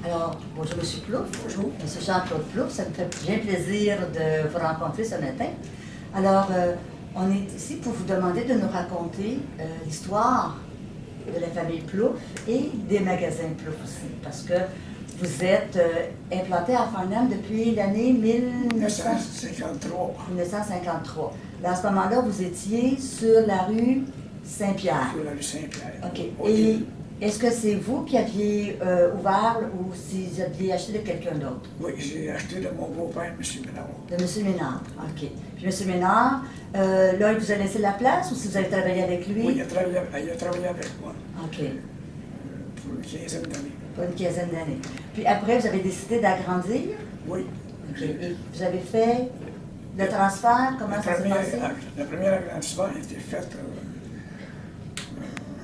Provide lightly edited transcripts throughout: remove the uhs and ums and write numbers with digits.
Alors, bonjour M. Plouffe. Bonjour. M. Jean-Claude Plouffe, ça me fait bien plaisir de vous rencontrer ce matin. Alors, on est ici pour vous demander de nous raconter l'histoire de la famille Plouffe et des magasins Plouffe aussi, parce que vous êtes implanté à Farnham depuis l'année 1953. 1953. Là, à ce moment-là, vous étiez sur la rue Saint-Pierre. Sur la rue Saint-Pierre. OK. Oui. Et est-ce que c'est vous qui aviez ouvert ou si vous aviez acheté de quelqu'un d'autre? Oui, j'ai acheté de mon beau-père, M. Ménard. De M. Ménard. OK. Puis M. Ménard, là, il vous a laissé la place ou si vous avez travaillé avec lui? Oui, il a travaillé avec moi. OK. Pour une quinzaine d'années. Pour une quinzaine d'années. Puis après, vous avez décidé d'agrandir? Oui. OK. Et vous avez fait le transfert? Comment ça s'est passé? Le premier agrandissement a été fait en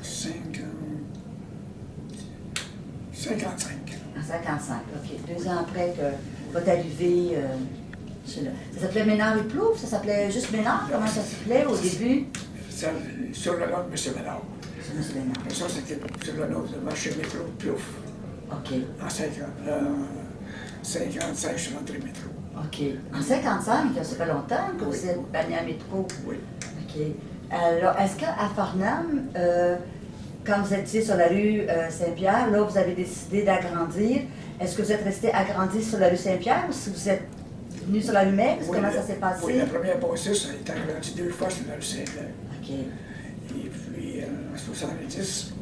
55. En 55, OK. 2 ans après que votre arrivée chez là. Ça s'appelait Ménard et Plouffe? Ça s'appelait juste Ménard? Comment ça s'appelait au début? Sur le nom de M. Ménard. C'est M. Ménard. Et ça, c'était sur le nom de marché métro Plouffe. OK. En 55, je suis rentré métro. OK. En 55, ça fait longtemps que Oui. vous êtes banni à métro. Oui. OK. Alors, est-ce qu'à Farnham, quand vous étiez sur la rue Saint-Pierre, là, vous avez décidé d'agrandir, est-ce que vous êtes resté agrandi sur la rue Saint-Pierre ou si vous êtes venu sur la rue Meigs? Comment ça s'est passé? Oui, la première bâtisse a été agrandie 2 fois sur la rue Saint-Pierre. OK. Et puis, en 70,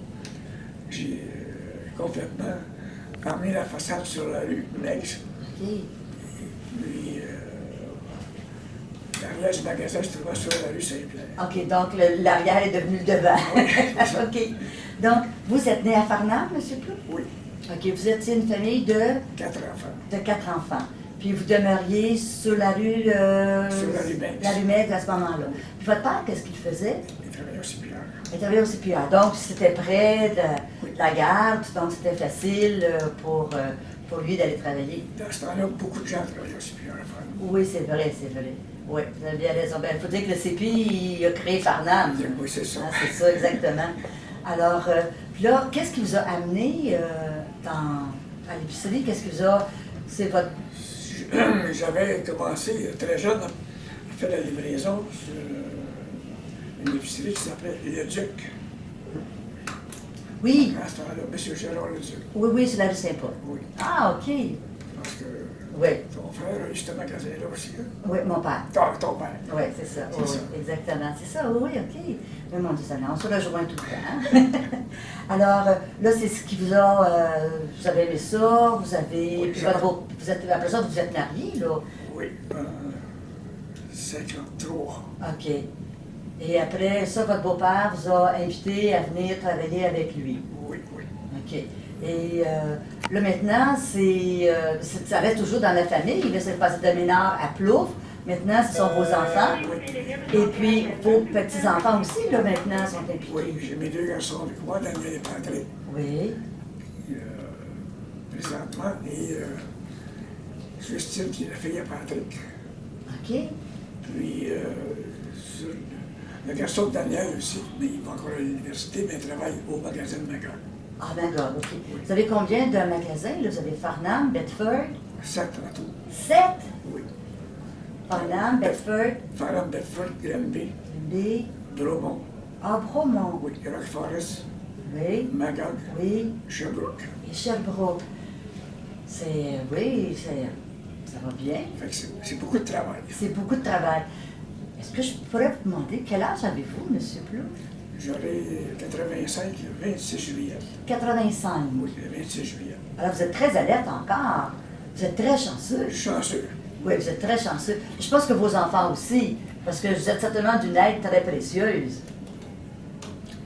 j'ai complètement emmené la façade sur la rue Meigs. OK. Et puis, l'arrière du magasin se trouvait sur la rue Saint-Pierre. OK, donc l'arrière est devenu le devant. OK. Donc, vous êtes né à Farnham, M. Plouffe? Oui, OK, vous étiez une famille de 4 enfants. 4 enfants. Puis vous demeuriez sur la rue... Sur la rue Meigs. La rue Meigs à ce moment-là. Puis votre père, qu'est-ce qu'il faisait? Il travaillait au CPR. Il travaillait au CPR. Donc, c'était près de la gare, donc c'était facile pour lui d'aller travailler. Dans ce temps-là, beaucoup de gens travaillaient au CPR à Farnham. Oui, c'est vrai, c'est vrai. Oui, vous avez bien raison. Il faut dire que le CPI, il a créé Farnham. Oui, c'est ça. Ah, c'est ça, exactement. Alors, puis là, qu'est-ce qui vous a amené à l'épicerie? Qu'est-ce qui vous a... C'est votre... J'avais commencé très jeune à faire la livraison sur une épicerie qui s'appelait Le Duc. Oui, À ce temps-là, M. Gérard Le Duc. oui, oui, c'est la rue Saint-Paul. Oui, Ah, OK. parce que Oui, ton frère a eu ce magasin-là aussi. Hein? oui, mon père. Ton père. Oui, c'est ça. C'est Oui, ça. oui, exactement. C'est ça, oui, oui, OK. Mais mon Dieu, on se rejoint tout le temps. Hein? Alors, là, c'est ce qui vous a... vous avez aimé ça, vous avez... Oui, puis vous êtes, après ça, vous êtes marié, là. Oui, 53. OK. Et après ça, votre beau-père vous a invité à venir travailler avec lui. Oui, oui. OK. Et là, maintenant, ça reste toujours dans la famille. Là, c'est passé de Ménard à Plouffe. Maintenant, ce sont vos enfants. Et puis, vos petits-enfants aussi, là, maintenant, sont impliqués. Oui, j'ai mes 2 garçons avec moi, Daniel et Patrick, Oui. présentement, et Justine, qui est la fille à Patrick. OK. Puis, le garçon de Daniel aussi, mais il va encore à l'université, mais il travaille au magasin de Magog. Ah, d'accord, OK. Vous avez combien de magasins, là? Vous avez Farnham, Bedford? 7 en tout. 7? Oui. Farnham, Bedford, Farnham, Bedford, Granby, Granby, Bromont, Bromont. oui, Rock Forest, Oui, Magog, oui. Sherbrooke. Et Sherbrooke. Oui, ça va bien. Fait que c'est beaucoup de travail. C'est beaucoup de travail. Est-ce que je pourrais vous demander quel âge avez-vous, M. Plouffe? J'aurai 85 le 26 juillet. 85. Oui, le 26 juillet. Alors, vous êtes très alerte encore. Vous êtes très chanceux. Je suis chanceux. Oui, vous êtes très chanceux. Je pense que vos enfants aussi, parce que vous êtes certainement d'une aide très précieuse.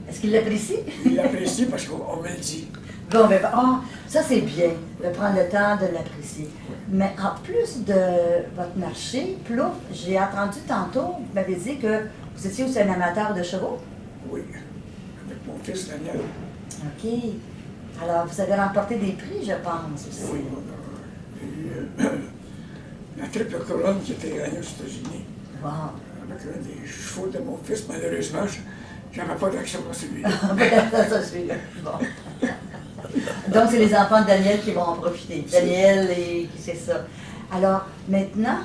Est-ce qu'ils l'apprécient? Il l'apprécie parce qu'on me le dit. Bon, ben, ça c'est bien, de prendre le temps de l'apprécier. Mais en plus de votre marché, Plouffe, j'ai entendu tantôt, vous m'avez dit que vous étiez aussi un amateur de chevaux. Oui, avec mon fils Daniel. OK. Alors, vous avez remporté des prix, je pense, aussi. Oui, on a eu la triple couronne qui était gagnée aux États-Unis. Wow. Avec un des chevaux de mon fils, malheureusement, j'avais pas d'action dans celui-là. Peut-être ça, celui-là. Bon. Donc, c'est les enfants de Daniel qui vont en profiter. Daniel, et c'est ça. Alors, maintenant,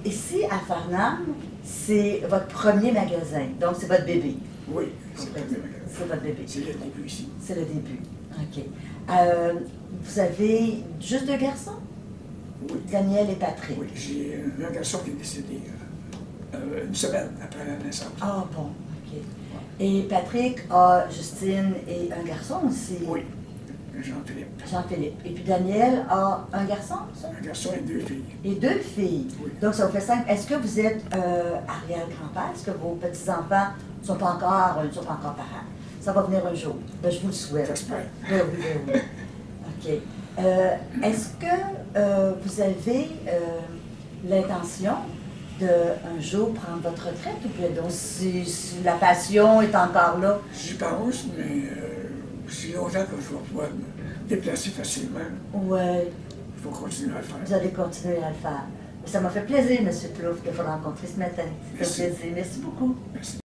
ici, à Farnham, c'est votre premier magasin. Donc, c'est votre bébé. Oui, c'est le premier magasin. C'est votre bébé. C'est le début ici. C'est le début. OK. Vous avez juste 2 garçons? Oui. Daniel et Patrick. Oui, j'ai un garçon qui est décédé une semaine après la naissance. Ah, bon, OK. Et Patrick a Justine et un garçon aussi? Oui, Jean-Philippe. Jean-Philippe. Et puis Daniel a un garçon, ça? Un garçon et 2 filles. Et 2 filles. Oui. Donc, ça vous fait 5. Est-ce que vous êtes arrière-grand-père? Est-ce que vos petits-enfants ne sont pas encore parents? Ça va venir un jour. Ben, je vous le souhaite. J'espère. Ben oui, ben oui. OK. Est-ce que vous avez l'intention de un jour prendre votre retraite ou bien donc si la passion est encore là? J'y pense, mais si longtemps que je vais pouvoir me déplacer facilement, Ouais, il faut continuer à le faire. vous allez continuer à le faire. Ça m'a fait plaisir, M. Plouffe, de vous rencontrer ce matin. C'était un plaisir. Merci beaucoup. Merci.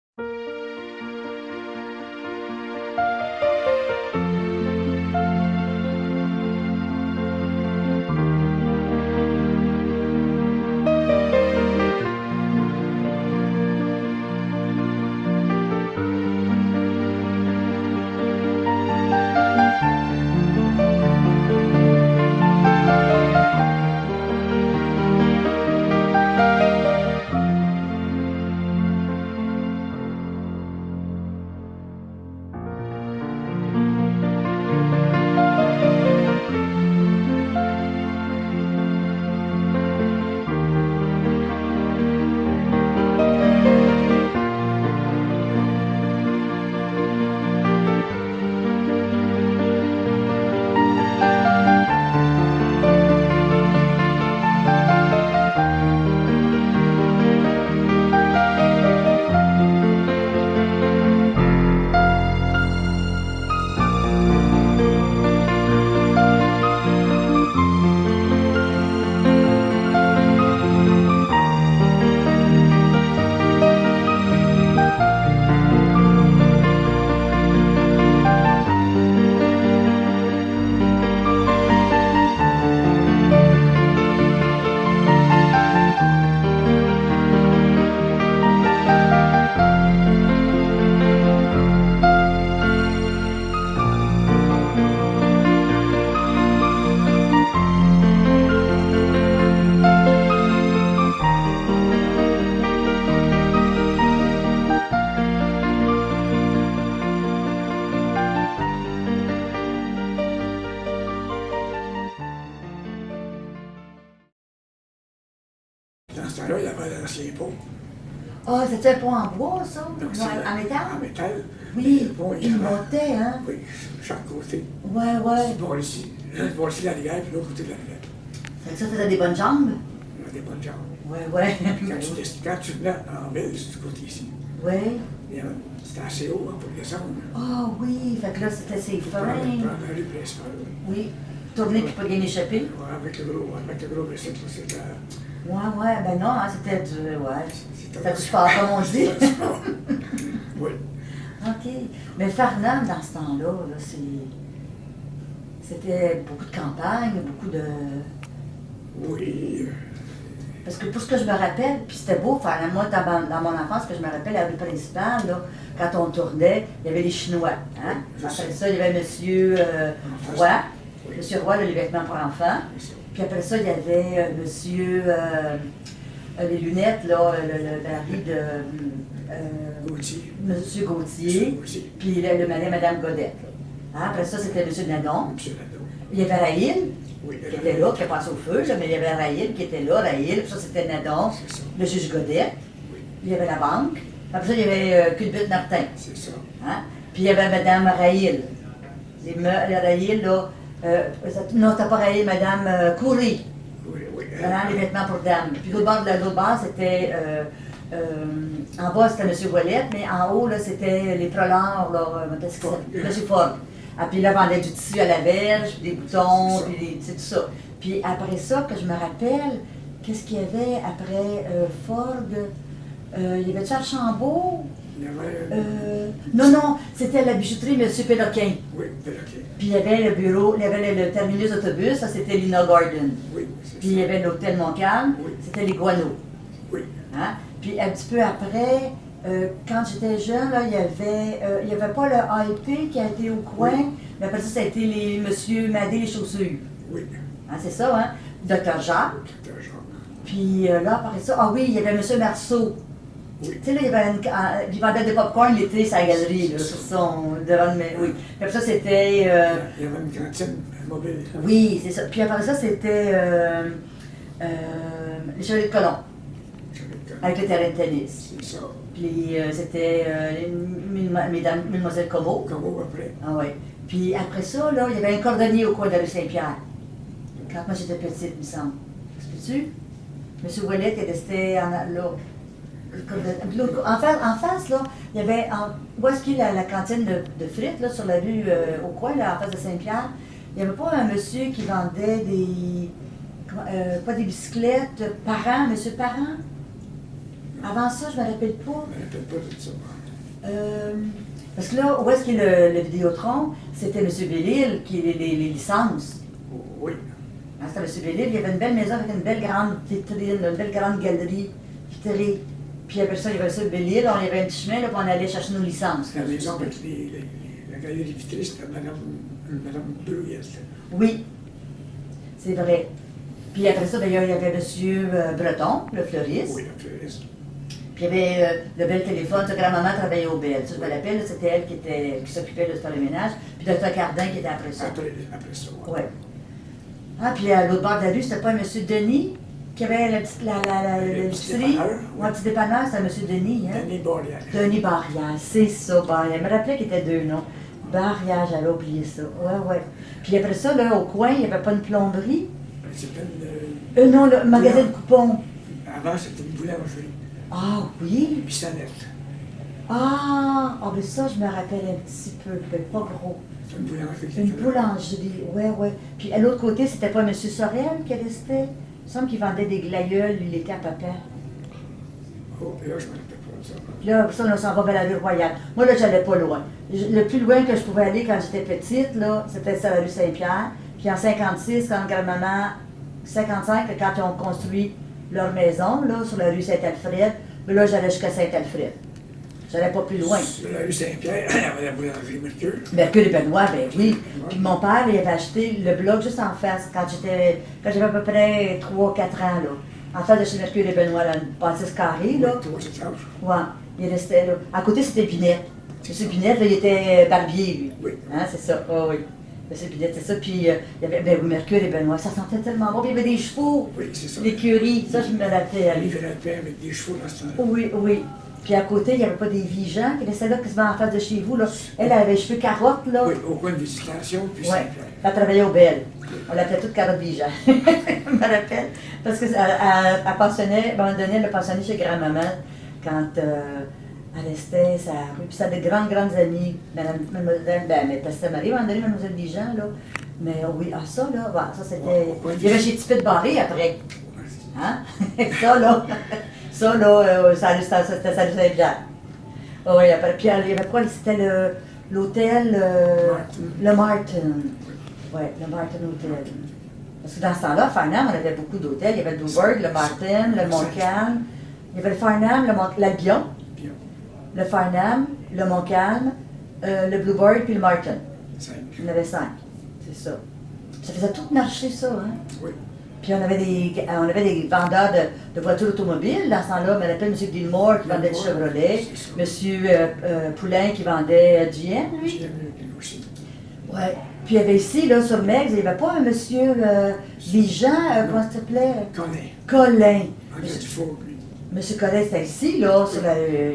Dans ce temps-là, il y avait l'ancien pont. Ah, c'était un pont en bois, ça? Donc, Non, en métal? En métal. Oui, Le pont, il montait, hein? Oui, chaque côté. Ouais, ouais. Bon, ici la rivière, puis l'autre côté de la rivière. Fait que ça, t'as des bonnes jambes? On a des bonnes jambes. Ouais, ouais. Puis quand tu venais en ville, c'est du côté ici. Ouais. C'était assez haut hein, pour descendre. Ah oui, fait que là, c'était ses freins. Prendre la rue principale. Oui. Tourner puis pas bien échapper. Ouais, avec le gros bicycle, c'était... Ouais, ben non, hein, c'était du... Ouais. C'était du sport, comme on dit. C'était du sport. Oui. OK. Mais Farnham, dans ce temps-là, là, c'était beaucoup de campagne, beaucoup de... Oui. Parce que pour ce que je me rappelle, puis c'était beau, Farnham, moi, dans mon enfance, ce que je me rappelle, à la rue principale, là, quand on tournait, il y avait les Chinois. Hein? Après ça, il y avait M. Roy. Oui. M. Roy, le vêtements pour enfants. Puis après ça, il y avait monsieur, les lunettes, là, le mari de Gauthier. Monsieur Gauthier. Puis le Madame Godette. Hein? Après ça, c'était monsieur Nadon. Il y avait Raïl, oui, qui était là, qui a passé au feu, là, mais il y avait Raïl qui était là, Raïl. Puis ça, c'était Nadon, le juge Godette. Oui. Il y avait la banque. Après ça, il y avait Culbut Martin. C'est ça. Hein? Puis il y avait Madame Raïl. Raïl, là. Non, t'as pas Raïl, Madame Coury. Oui, oui. Les vêtements pour dames. Puis l'autre bord, c'était. En bas, c'était M. Ouellette, mais en haut, là, c'était les prolongs, là. Qu'est-ce que c'est? M. Ford. Ah, puis là, vendait du tissu à la verge, puis des boutons, puis tout ça. Puis après ça, que je me rappelle, qu'est-ce qu'il y avait après Ford? Il y avait-tu Archambault? Il y avait... Non, non, c'était la bijouterie M. Péloquin. Oui, Péloquin. Puis il y avait le bureau, il y avait le terminus d'autobus, ça c'était Lina Garden. Oui, c'est Puis il y avait l'hôtel Montcalm, Oui. c'était les Guano. Oui. Hein? Puis un petit peu après, quand j'étais jeune, là, il y avait pas le IP qui a été au coin, Oui. mais après ça a été les Monsieur Madé les chaussures. Oui. Hein, c'est ça, hein? Dr. Jacques. Dr. Jacques. Puis là, après ça, ah oui, il y avait M. Marceau. Oui. Tu sais, là, il vendait des popcorn l'été sur la galerie, là, sur devant le... Oui. Puis après ça, c'était... Il y avait une cantine mobile. Oui, c'est ça. Puis après ça, c'était les Chevaliers de Colomb, avec le terrain de tennis. C'est ça. Puis c'était Mesdemoiselles Como. Comment après? Ah oui. Puis après ça, là, il y avait un cordonnier au coin de la rue Saint-Pierre. Quand moi j'étais petite, il me semble. Se peut-tu? M. Ouellet, il restait là. En face, là, il y avait, où est-ce qu'il y a la cantine de frites, là, sur la rue, au coin, là, en face de Saint-Pierre, il n'y avait pas un monsieur qui vendait des, pas des bicyclettes, Parent, monsieur Parent? Avant ça, je ne me rappelle pas. Je ne me rappelle pas de ça. Parce que là, où est-ce qu'il y a le Vidéotron, c'était M. Bellil qui a les licences. Oui. Hein, c'était M. Bellil, il y avait une belle maison avec une belle grande vitrine, une belle grande galerie vitrée. Puis après ça, il y avait M. Bellil, on y avait un petit chemin, là, puis on allait chercher nos licences. La maison avec la galerie vitrée, c'était Mme Bruyère. Oui, c'est vrai. Puis après ça, d'ailleurs, il y avait M. Breton, le fleuriste. Oui, le fleuriste. Puis il y avait le bel téléphone, sa grand-maman travaillait au Bel. Ça, je me rappelle, c'était elle qui s'occupait de faire le ménage. Puis Dr. Cardin qui était après ça. Après ça, oui. Ouais. Ah, puis à l'autre bord de la rue, c'était pas M. Denis qui avait la l'épicerie? Ouais, petit dépanneur, c'était M. Denis. Hein? Denis Barrière. Denis Barrière, c'est ça, Barrière. Je me rappelais qu'il était deux noms. Barrière, j'avais oublié ça. Ouais, ouais. Puis après ça, là, au coin, il n'y avait pas une plomberie. C'était une... Non, le magasin de coupons. Avant, c'était une boulangerie. Ah oui? Bissonnette. Mais ça, je me rappelle un petit peu, mais pas gros. C'est une boulangerie. Une boulangerie, ouais, ouais. Puis à l'autre côté, c'était pas M. Sorel qui restait? Il me semble qu'il vendait des glaïeuls, il était à papa. Oh, puis là, je ne me rappelle pas de ça. Puis là, ça, on s'en va vers la rue Royale. Moi, là, j'allais pas loin. Le plus loin que je pouvais aller quand j'étais petite, là, c'était sur la rue Saint-Pierre. Puis en 56, quand grand-maman, 55, quand ils ont construit leur maison, là, sur la rue Saint-Alfred, là, j'allais jusqu'à Saint-Alfred. J'allais pas plus loin. Sur la rue Saint-Pierre, il y avait la boulangerie Mercure. Mercure et Benoît, ben oui. Puis mon père, il avait acheté le bloc juste en face, quand j'avais à peu près 3-4 ans, là. En face de chez Mercure et Benoît, là, une bâtisse carrée, là. Oui, 3 étages. Ouais, il restait là. À côté, c'était Pinette. M. Pinette, là, il était barbier, lui. Oui. Hein, c'est ça, oui. M. Pinette, c'est ça. Puis il y avait, ben oui, Mercure et Benoît, ça sentait tellement bon. Puis il y avait des chevaux. Oui, c'est ça. L'écurie, ça, je me rappelais. Il fait la paix avec des chevaux dans ce temps-là. Oui, oui. Puis à côté, il n'y avait pas des vies-gens qui restaient là, quasiment en face de chez vous. Là. Elle avait les cheveux carottes, là. Oui, au coin de Visitation, puis Oui, Saint-Pierre. elle travaillait au Bel. On l'appelait toute carotte Vigeant. Je me rappelle. Parce qu'elle pensionnait, à un moment donné, elle a pensionné chez grand-maman quand elle restait sa rue. Puis ça a de grandes amies. Mademoiselle, mais parce que ça m'arrive à un moment donné, Mademoiselle Vigeant, là. Mais oui, ça, là, ouais, ça c'était. Il y avait chez Tipette Barré après. Hein? Ça, là. Ça, là, c'était ça, Saint-Pierre. Oui, après, puis il y avait quoi? C'était l'hôtel, le Martin. Oui, le Martin Hotel. Parce que dans ce temps-là, Farnham, on avait beaucoup d'hôtels. Il y avait le Douburg, le Martin, le Montcalm. Il y avait le Farnham, l'Albion, le Farnham, le Montcalm, le Bluebird puis le Martin. 5. Il y en avait 5. C'est ça. Ça faisait tout marcher, ça, hein? Oui. Puis on avait des vendeurs de voitures automobiles. Dans ce temps-là, on appelait M. Gilmore qui vendait du Chevrolet, M. Poulain qui vendait GM, lui. GM aussi. Oui. Puis il y avait ici, là, sur Meigs, il n'y avait pas un monsieur Vigeant, comment ça s'appelait? Colin. Auguste Dufour, lui. Monsieur Colin, c'était ici, là, sur la...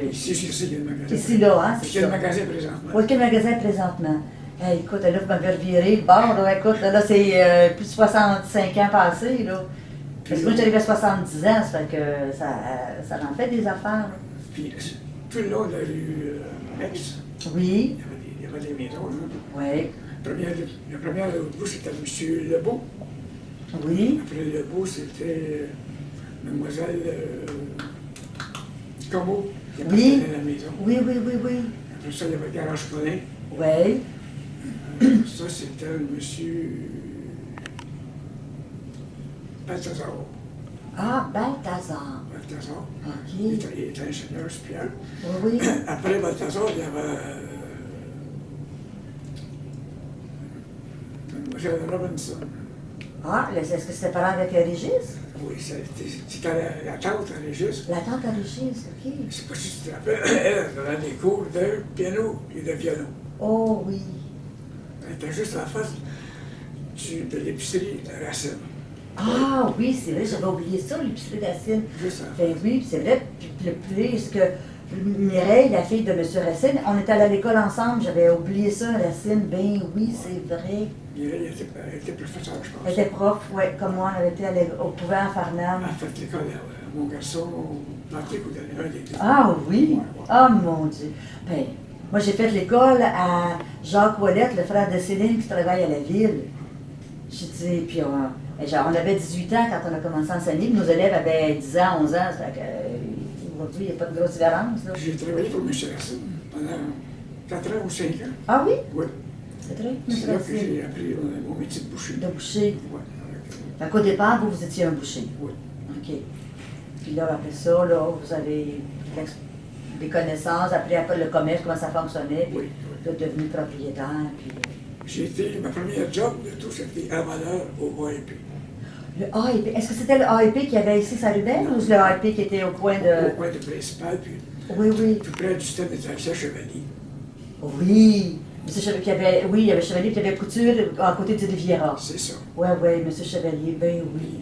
Ici, il y a le magasin. Ici, là, hein, c'est ça. Il y a le magasin présentement. Oui, quel magasin présentement? Hey, écoute, là, vous m'avez reviré le bord, là, écoute, là, c'est plus de 65 ans passés, là. Parce que moi, j'arrive à 70 ans, ça fait que ça en fait des affaires. Puis, tout le long de la rue Mex, Oui. il y avait des maisons, là. Oui. La première au bout, c'était M. Lebeau. Oui. Après Lebeau, c'était Mademoiselle Como. qui Oui. appartenait à la maison. Oui, oui, oui, oui. Après ça, il y avait le garage Colin. Oui. Ça, c'était un monsieur Balthazar. Ah, Balthazar. Balthazar. OK. Il était ingénieur supérieur. Oui, oui. Après Balthazar, il y avait Mademoiselle Robinson. Ah, est-ce que c'était parent avec Régis? Oui, c'était la tante à Régis. La tante à Régis, Je OK. ne sais pas si tu te rappelles, elle donnait des cours de piano et de violon. Oh, oui. Elle était juste en face de l'épicerie de Racine. Ah, oui, c'est vrai, j'avais oublié ça, l'épicerie Racine. Juste en Ben oui, c'est vrai. Puis le plus que Mireille, la fille de M. Racine, on était allés à l'école ensemble, j'avais oublié ça, Racine. Ben oui, c'est vrai. Mireille était professeur, je pense. Elle était prof, oui, comme moi, on avait été au couvent à Farnham. Elle a fait l'école à mon garçon, Patrick, ou un des deux. Ah oui? Ouais, ouais. Ah mon Dieu! Ben, moi j'ai fait l'école à Jacques Ouellette, le frère de Céline qui travaille à la ville. J'ai dit, puis on avait 18 ans quand on a commencé à enseigner, puis nos élèves avaient 10 ans, 11 ans, ça fait que aujourd'hui il n'y a pas de grosse différence. Là. J'ai travaillé pour M. Racine pendant 4 ans ou 5 ans. Ah oui? Oui. C'est vrai? C'est là que j'ai appris mon métier de boucher. De boucher. Oui. Fait qu'au départ, vous étiez un boucher. Oui. OK. Puis là, après ça, là, vous avez des connaissances, appris un peu le commerce, comment ça fonctionnait, puis Oui, vous êtes devenu propriétaire. Puis, J'ai été, ma première job de tout, c'était avaleur au AEP. le AEP, est-ce que c'était le AEP qu'il y avait ici, à Rubel, ou le AEP qui était au coin de... Au coin de principal, puis Oui, oui. tout près du système de traction Chevalier. Oui. Monsieur Chevalier, il y avait Chevalier, puis il y avait Couture à côté du Riviera. C'est ça. Oui, oui, Monsieur Chevalier, ben oui.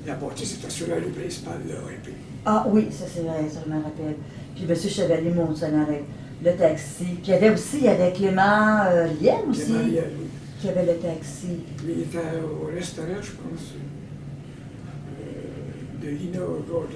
La bâtisse, c'était sur la rue principale de l'AEP. Ah oui, ça c'est vrai, ça je me rappelle. Puis Monsieur Chevalier monte avec le taxi. Puis il y avait Clément Liel aussi, Clément Liel, oui. qui avait le taxi. Lui, il était au restaurant, je pense, de Lina Gordon.